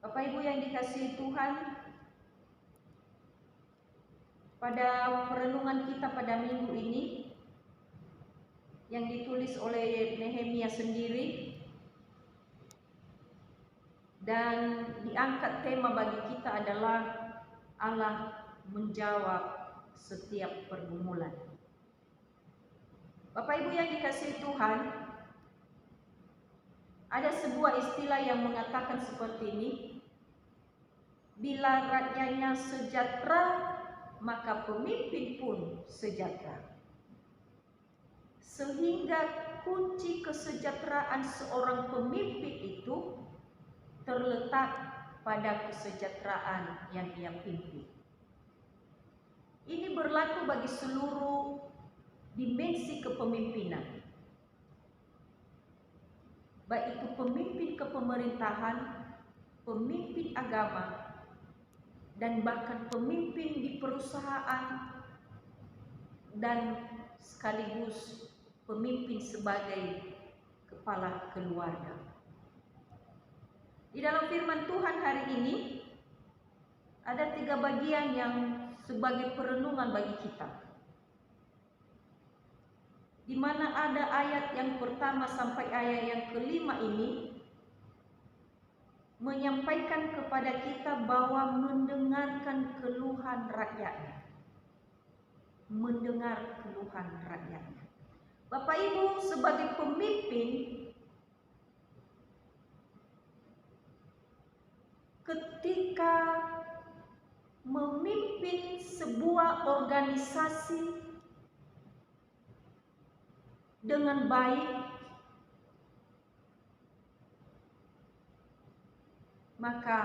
Bapak Ibu yang dikasihi Tuhan, pada perenungan kita pada minggu ini yang ditulis oleh Nehemia sendiri dan diangkat tema bagi kita adalah Allah menjawab setiap pergumulan. Bapak Ibu yang dikasihi Tuhan, ada sebuah istilah yang mengatakan seperti ini: bila rakyatnya sejahtera, maka pemimpin pun sejahtera. Sehingga kunci kesejahteraan seorang pemimpin itu terletak pada kesejahteraan yang ia pimpin. Ini berlaku bagi seluruh dimensi kepemimpinan, baik itu pemimpin kepemerintahan, pemimpin agama, dan bahkan pemimpin di perusahaan, dan sekaligus pemimpin sebagai kepala keluarga. Di dalam firman Tuhan hari ini ada 3 bagian yang sebagai perenungan bagi kita, di mana ada ayat yang pertama sampai ayat yang kelima ini menyampaikan kepada kita bahwa mendengarkan keluhan rakyatnya. Mendengar keluhan rakyatnya. Bapak Ibu sebagai pemimpin, ketika memimpin sebuah organisasi dengan baik, maka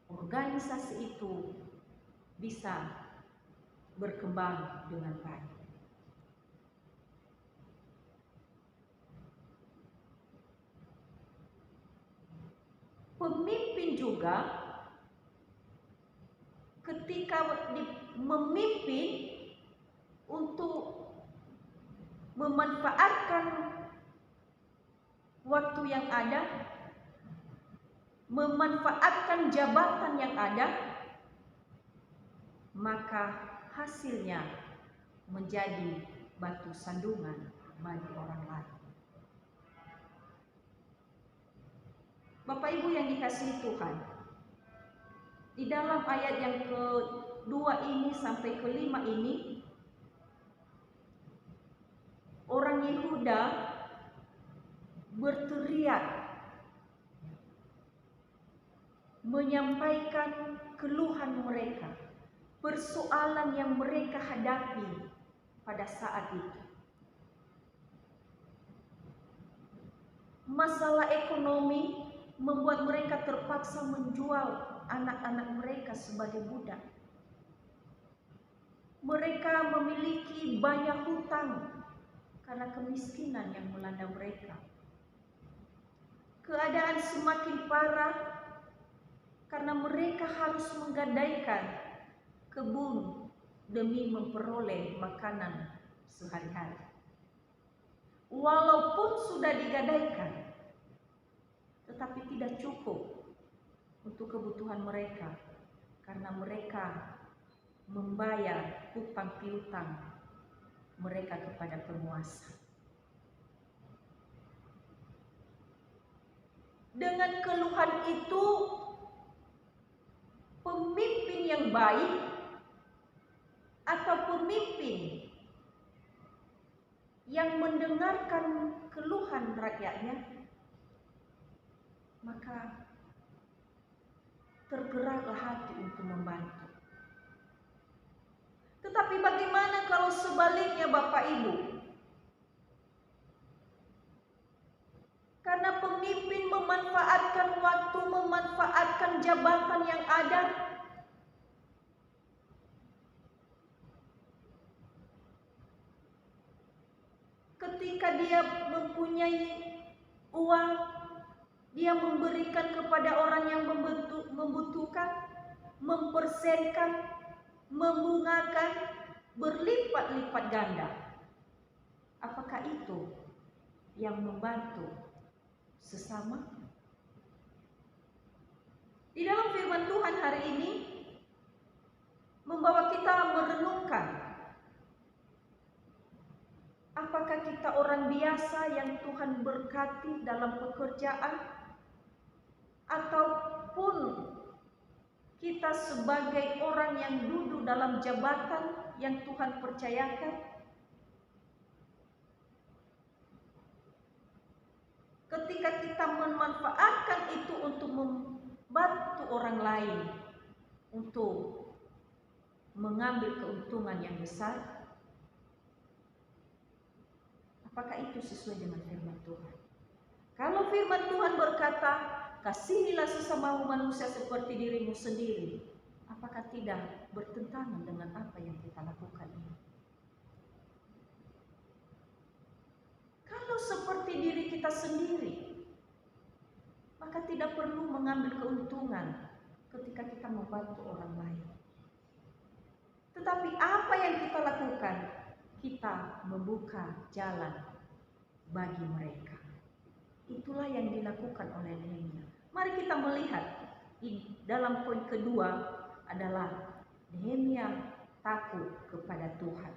organisasi itu bisa berkembang dengan baik. Pemimpin juga ketika memimpin untuk memanfaatkan waktu yang ada, memanfaatkan jabatan yang ada, maka hasilnya menjadi batu sandungan bagi orang lain. Bapak Ibu yang dikasihi Tuhan, di dalam ayat yang kedua ini sampai kelima ini, orang Yehuda berteriak menyampaikan keluhan mereka, persoalan yang mereka hadapi pada saat itu. Masalah ekonomi membuat mereka terpaksa menjual anak-anak mereka sebagai budak. Mereka memiliki banyak hutang karena kemiskinan yang melanda mereka. Keadaan semakin parah karena mereka harus menggadaikan kebun demi memperoleh makanan sehari-hari. Walaupun sudah digadaikan, tetapi tidak cukup untuk kebutuhan mereka karena mereka membayar hutang piutang mereka kepada penguasa. Dengan keluhan itu, pemimpin yang baik atau pemimpin yang mendengarkan keluhan rakyatnya, maka tergeraklah hati untuk membantu. Tetapi bagaimana kalau sebaliknya Bapak Ibu? Karena pemimpin memanfaatkan waktu, memanfaatkan jabatan yang ada, ketika dia mempunyai uang, dia memberikan kepada orang yang membutuhkan, mempersenkan, membungakan, berlipat-lipat ganda. Apakah itu yang membantu sesama? Di dalam firman Tuhan hari ini membawa kita merenungkan, apakah kita orang biasa yang Tuhan berkati dalam pekerjaan, ataupun kita sebagai orang yang duduk dalam jabatan yang Tuhan percayakan. Ketika kita memanfaatkan itu untuk membantu orang lain, untuk mengambil keuntungan yang besar, apakah itu sesuai dengan firman Tuhan? Kalau firman Tuhan berkata, kasihilah sesamamu manusia seperti dirimu sendiri, apakah tidak bertentangan dengan apa yang kita lakukan ini? Kalau seperti diri kita sendiri, maka tidak perlu mengambil keuntungan ketika kita membantu orang lain. Tetapi apa yang kita lakukan? Kita membuka jalan bagi mereka. Itulah yang dilakukan oleh Nehemia. Mari kita melihat di dalam poin kedua adalah Nehemia takut kepada Tuhan.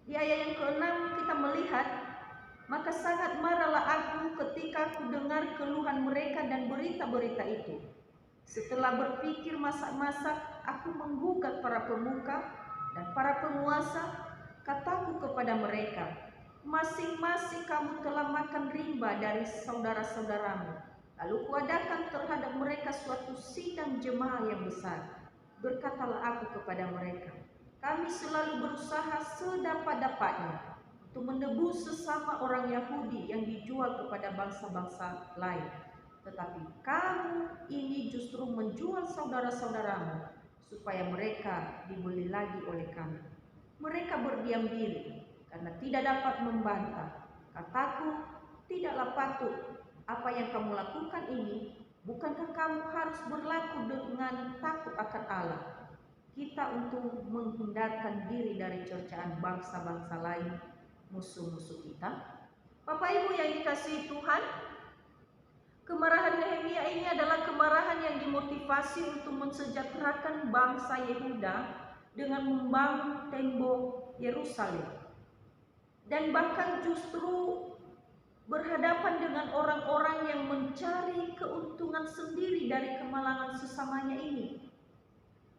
Di ayat yang ke-6 kita melihat, maka sangat marahlah aku ketika aku dengar keluhan mereka dan berita-berita itu. Setelah berpikir masak-masak, aku menggugat para pemuka dan para penguasa. Kataku kepada mereka, masing-masing kamu telah makan rimba dari saudara-saudaramu. Lalu kuadakan terhadap mereka suatu sidang jemaah yang besar. Berkatalah aku kepada mereka, kami selalu berusaha sedapat-dapatnya untuk menebus sesama orang Yahudi yang dijual kepada bangsa-bangsa lain. Tetapi kamu ini justru menjual saudara-saudaramu supaya mereka dibeli lagi oleh kami. Mereka berdiam diri karena tidak dapat membantah. Kataku, tidaklah patut apa yang kamu lakukan ini. Bukankah kamu harus berlaku dengan takut akan Allah? Kita untuk menghindarkan diri dari cercaan bangsa-bangsa lain, musuh-musuh kita. Bapak Ibu yang dikasihi Tuhan, kemarahan Nehemia ini adalah kemarahan yang dimotivasi untuk mensejahterakan bangsa Yehuda dengan membangun tembok Yerusalem, dan bahkan justru berhadapan dengan orang-orang yang mencari keuntungan sendiri dari kemalangan sesamanya ini.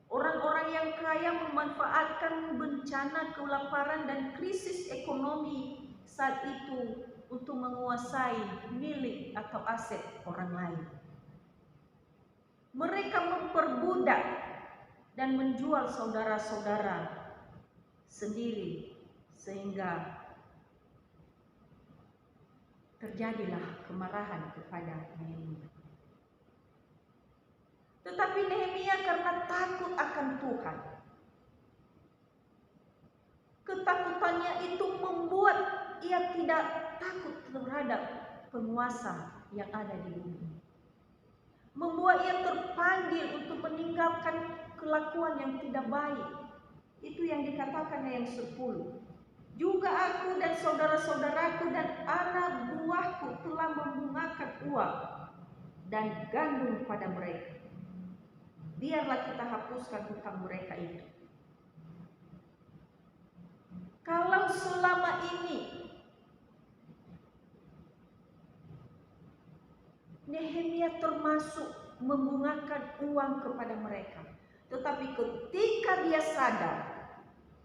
Orang-orang yang kaya memanfaatkan bencana kelaparan dan krisis ekonomi saat itu untuk menguasai milik atau aset orang lain. Mereka memperbudak dan menjual saudara-saudara sendiri sehingga terjadilah kemarahan kepada Nehemia. Tetapi Nehemia karena takut akan Tuhan, ketakutannya itu membuat ia tidak takut terhadap penguasa yang ada di bumi. Membuat ia terpanggil untuk meninggalkan kelakuan yang tidak baik. Itu yang dikatakan yang 10. Juga aku dan saudara-saudaraku dan anak buahku telah membungakan uang dan gandum pada mereka. Biarlah kita hapuskan hutang mereka itu. Kalau selama ini Nehemia termasuk membungakan uang kepada mereka, tetapi ketika dia sadar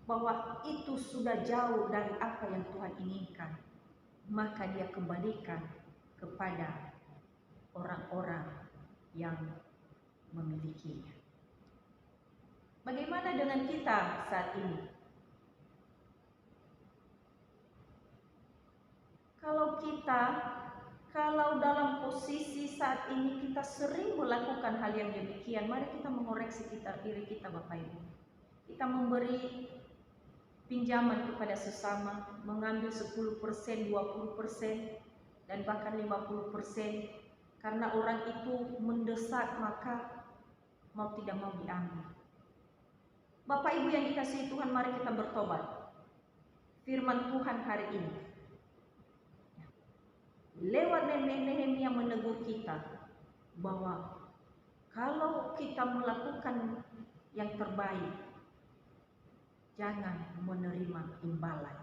bahwa itu sudah jauh dari apa yang Tuhan inginkan, maka dia kembalikan kepada orang-orang yang memilikinya. Bagaimana dengan kita saat ini? Kalau dalam posisi saat ini kita sering melakukan hal yang demikian, mari kita mengoreksi diri kita, Bapak Ibu. Kita memberi pinjaman kepada sesama, mengambil 10%, 20%, dan bahkan 50%, karena orang itu mendesak, maka mau tidak mau diambil. Bapak Ibu yang dikasihi Tuhan, mari kita bertobat. Firman Tuhan hari ini lewat Nehemia menegur kita bahwa kalau kita melakukan yang terbaik, jangan menerima imbalan.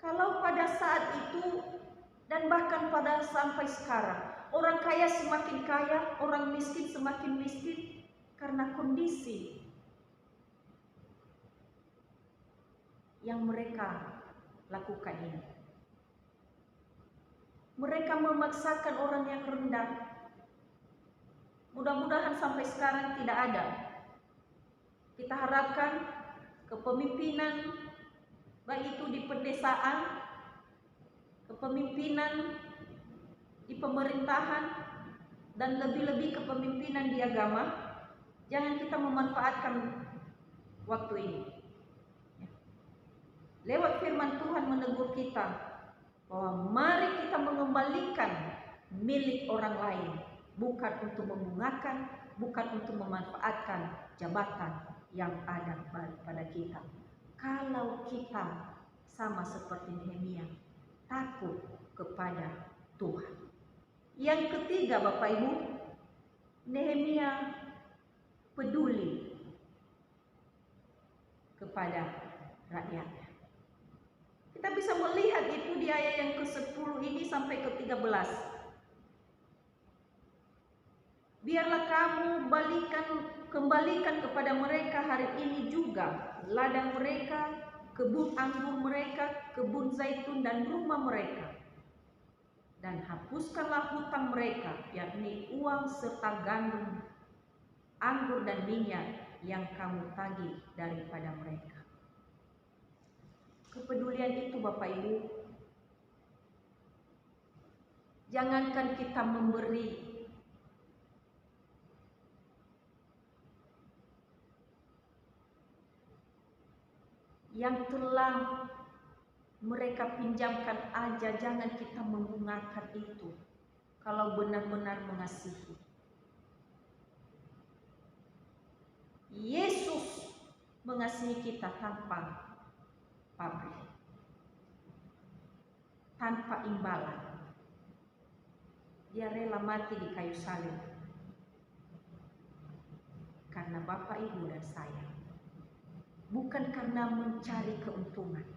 Kalau pada saat itu dan bahkan pada sampai sekarang, orang kaya semakin kaya, orang miskin semakin miskin karena kondisi yang mereka lakukan ini. Mereka memaksakan orang yang rendah. Mudah-mudahan sampai sekarang tidak ada. Kita harapkan kepemimpinan, baik itu di pedesaan, kepemimpinan di pemerintahan, dan lebih-lebih kepemimpinan di agama, jangan kita memanfaatkan waktu ini. Lewat firman Tuhan menegur kita bahwa mari kita mengembalikan milik orang lain, bukan untuk membungakan, bukan untuk memanfaatkan jabatan yang ada pada kita. Kalau kita sama seperti Nehemia, takut kepada Tuhan. Yang ketiga, Bapak Ibu, Nehemia peduli kepada rakyatnya. Kita bisa melihat itu di ayat yang ke-10 ini sampai ke-13. Biarlah kamu kembalikan kepada mereka hari ini juga ladang mereka, kebun anggur mereka, kebun zaitun dan rumah mereka. Dan hapuskanlah hutang mereka, yakni uang serta gandum, anggur dan minyak yang kamu tagih daripada mereka. Kepedulian itu, Bapak Ibu, jangankan kita memberi, yang telah mereka pinjamkan aja jangan kita membungakan itu kalau benar-benar mengasihi. Yesus mengasihi kita tanpa pamrih, tanpa imbalan. Dia rela mati di kayu salib karena Bapak, Ibu, dan saya, bukan karena mencari keuntungan.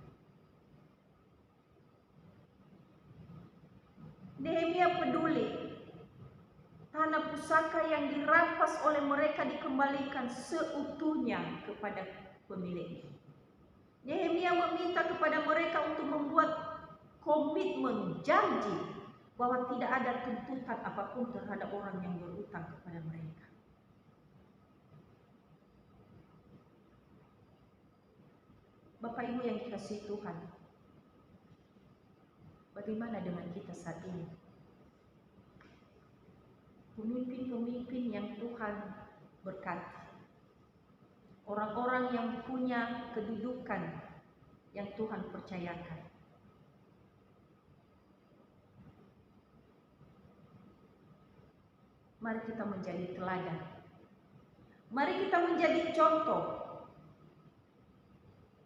Nehemia peduli tanah pusaka yang dirampas oleh mereka dikembalikan seutuhnya kepada pemiliknya. Nehemia meminta kepada mereka untuk membuat komitmen, janji bahwa tidak ada tuntutan apapun terhadap orang yang berutang kepada mereka. Bapak Ibu yang dikasihi Tuhan, bagaimana dengan kita saat ini? Pemimpin-pemimpin yang Tuhan berkati, orang-orang yang punya kedudukan yang Tuhan percayakan. Mari kita menjadi teladan. Mari kita menjadi contoh.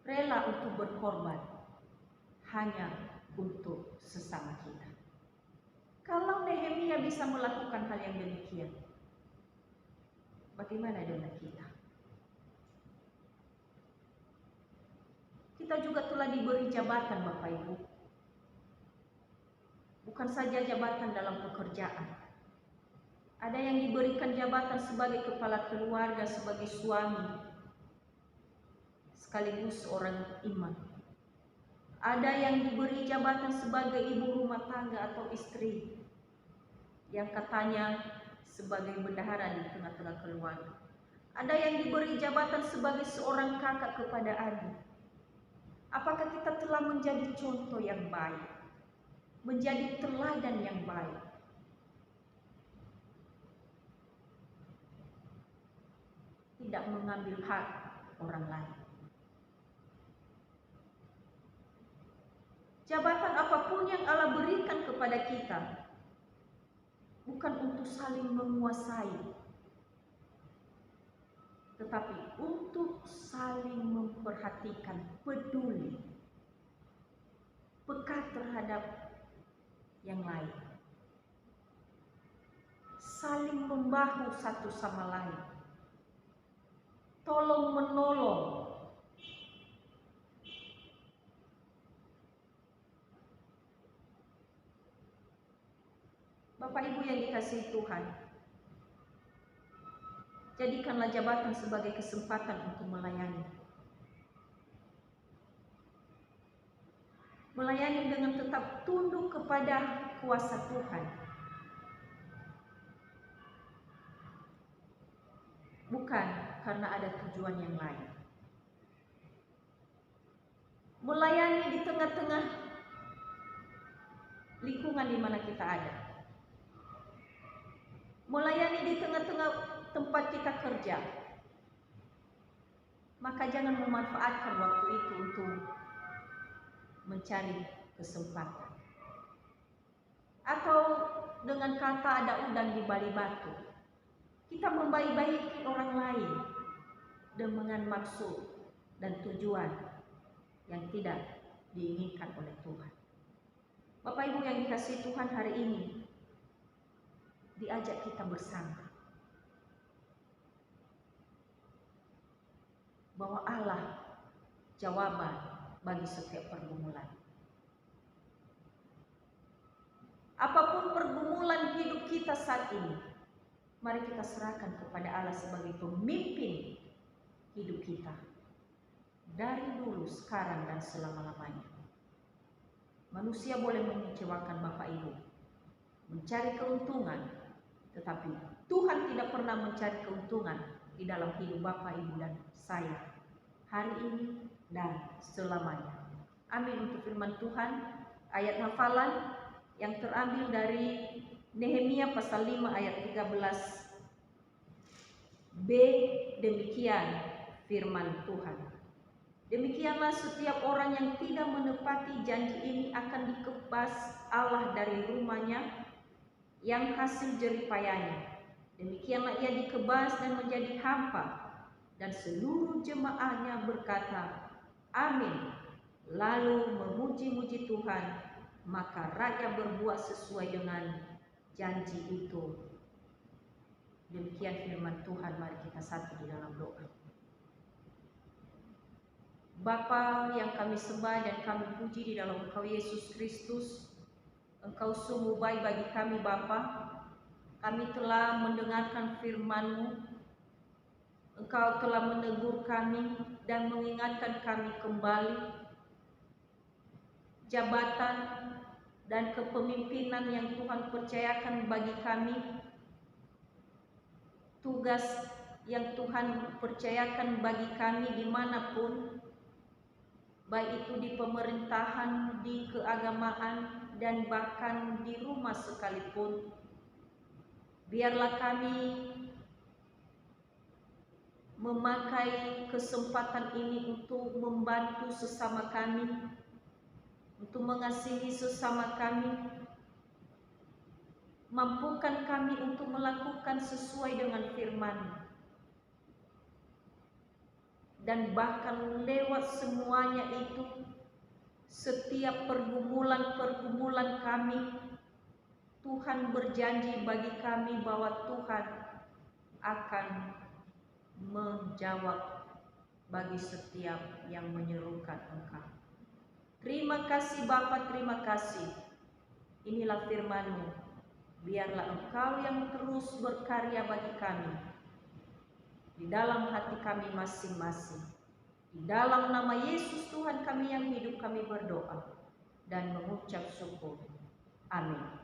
Rela untuk berkorban hanya untuk sesama kita. Kalau Nehemia bisa melakukan hal yang demikian, bagaimana dengan kita? Kita juga telah diberi jabatan, Bapak Ibu. Bukan saja jabatan dalam pekerjaan. Ada yang diberikan jabatan sebagai kepala keluarga, sebagai suami, sekaligus seorang imam. Ada yang diberi jabatan sebagai ibu rumah tangga atau istri, yang katanya sebagai bendahara di tengah-tengah keluarga. Ada yang diberi jabatan sebagai seorang kakak kepada adik. Apakah kita telah menjadi contoh yang baik, menjadi teladan yang baik? Tidak mengambil hak orang lain. Jabatan apapun yang Allah berikan kepada kita bukan untuk saling menguasai, tetapi untuk saling memperhatikan, peduli, peka terhadap yang lain. Saling membahu satu sama lain. Tolong menolong. Bapak Ibu yang dikasihi Tuhan, jadikanlah jabatan sebagai kesempatan untuk melayani. Melayani dengan tetap tunduk kepada kuasa Tuhan. Bukan karena ada tujuan yang lain. Melayani di tengah-tengah lingkungan di mana kita ada. Melayani di tengah-tengah tempat kita kerja. Maka jangan memanfaatkan waktu itu untuk mencari kesempatan. Atau dengan kata ada udang di balik batu. Kita membaik-baiki orang lain dengan maksud dan tujuan yang tidak diinginkan oleh Tuhan. Bapak Ibu yang dikasihi Tuhan, hari ini diajak kita bersama bahwa Allah jawaban bagi setiap pergumulan. Apapun pergumulan hidup kita saat ini, mari kita serahkan kepada Allah sebagai pemimpin hidup kita. Dari dulu, sekarang, dan selama-lamanya. Manusia boleh mengecewakan Bapak Ibu, mencari keuntungan, tetapi Tuhan tidak pernah mencari keuntungan di dalam hidup Bapak Ibu dan saya, hari ini dan selamanya. Amin. Untuk firman Tuhan, ayat hafalan yang terambil dari Nehemia pasal 5 ayat 13b, demikian firman Tuhan. Demikianlah setiap orang yang tidak menepati janji ini akan dikebas Allah dari rumahnya yang hasil jeripayanya. Demikianlah ia dikebas dan menjadi hampa. Dan seluruh jemaahnya berkata, amin. Lalu memuji-muji Tuhan, maka rakyat berbuat sesuai dengan janji itu. Demikian firman Tuhan. Mari kita satu di dalam doa. Bapa yang kami sembah dan kami puji di dalam Engkau Yesus Kristus, Engkau sungguh baik bagi kami Bapa. Kami telah mendengarkan firman-Mu, Engkau telah menegur kami dan mengingatkan kami kembali jabatan dan kepemimpinan yang Tuhan percayakan bagi kami, tugas yang Tuhan percayakan bagi kami dimanapun, baik itu di pemerintahan, di keagamaan, dan bahkan di rumah sekalipun. Biarlah kami memakai kesempatan ini untuk membantu sesama kami, untuk mengasihi sesama kami. Mampukan kami untuk melakukan sesuai dengan firman-Mu. Dan bahkan lewat semuanya itu, setiap pergumulan-pergumulan kami, Tuhan berjanji bagi kami bahwa Tuhan akan menjawab bagi setiap yang menyerukan Engkau. Terima kasih Bapa, terima kasih. Inilah firman-Mu. Biarlah Engkau yang terus berkarya bagi kami di dalam hati kami masing-masing. Di dalam nama Yesus Tuhan kami yang hidup, kami berdoa dan mengucap syukur. Amin.